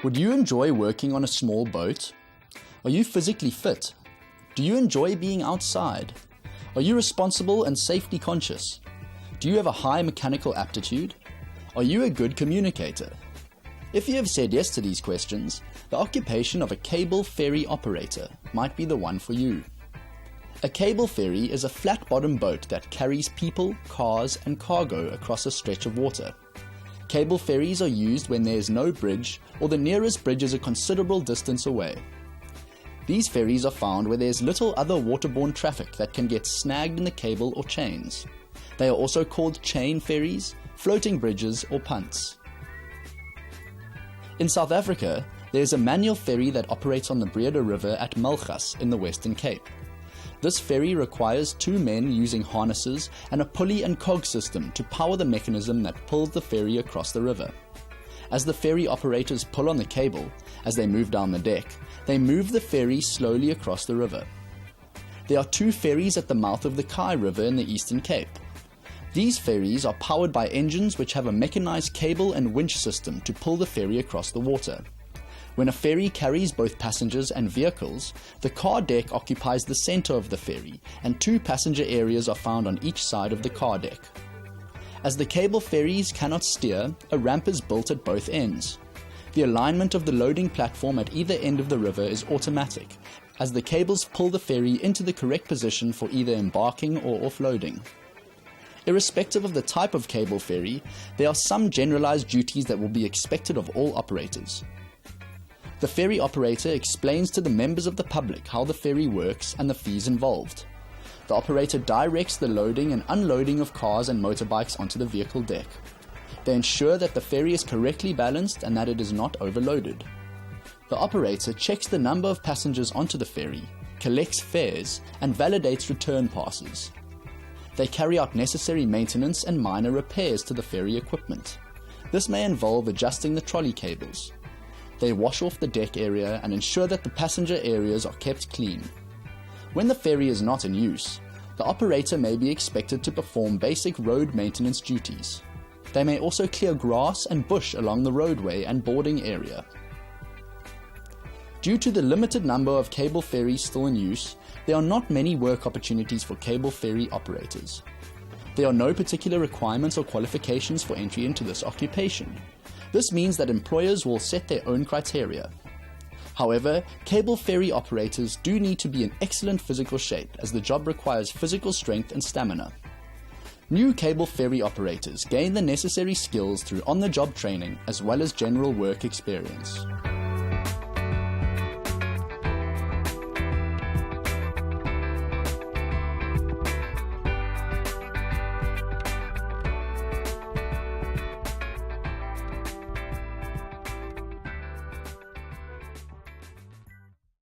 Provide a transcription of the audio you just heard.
Would you enjoy working on a small boat? Are you physically fit? Do you enjoy being outside? Are you responsible and safety conscious? Do you have a high mechanical aptitude? Are you a good communicator? If you have said yes to these questions, the occupation of a cable ferry operator might be the one for you. A cable ferry is a flat-bottom boat that carries people, cars, and cargo across a stretch of water. Cable ferries are used when there is no bridge or the nearest bridge is a considerable distance away. These ferries are found where there is little other waterborne traffic that can get snagged in the cable or chains. They are also called chain ferries, floating bridges, or punts. In South Africa, there is a manual ferry that operates on the Breda River at Mulgas in the Western Cape. This ferry requires two men using harnesses and a pulley and cog system to power the mechanism that pulls the ferry across the river. As the ferry operators pull on the cable, as they move down the deck, they move the ferry slowly across the river. There are two ferries at the mouth of the Kai River in the Eastern Cape. These ferries are powered by engines which have a mechanized cable and winch system to pull the ferry across the water. When a ferry carries both passengers and vehicles, the car deck occupies the center of the ferry, and two passenger areas are found on each side of the car deck. As the cable ferries cannot steer, a ramp is built at both ends. The alignment of the loading platform at either end of the river is automatic, as the cables pull the ferry into the correct position for either embarking or offloading. Irrespective of the type of cable ferry, there are some generalized duties that will be expected of all operators. The ferry operator explains to the members of the public how the ferry works and the fees involved. The operator directs the loading and unloading of cars and motorbikes onto the vehicle deck. They ensure that the ferry is correctly balanced and that it is not overloaded. The operator checks the number of passengers onto the ferry, collects fares, and validates return passes. They carry out necessary maintenance and minor repairs to the ferry equipment. This may involve adjusting the trolley cables. They wash off the deck area and ensure that the passenger areas are kept clean. When the ferry is not in use, the operator may be expected to perform basic road maintenance duties. They may also clear grass and bush along the roadway and boarding area. Due to the limited number of cable ferries still in use, there are not many work opportunities for cable ferry operators. There are no particular requirements or qualifications for entry into this occupation. This means that employers will set their own criteria. However, cable ferry operators do need to be in excellent physical shape as the job requires physical strength and stamina. New cable ferry operators gain the necessary skills through on-the-job training as well as general work experience.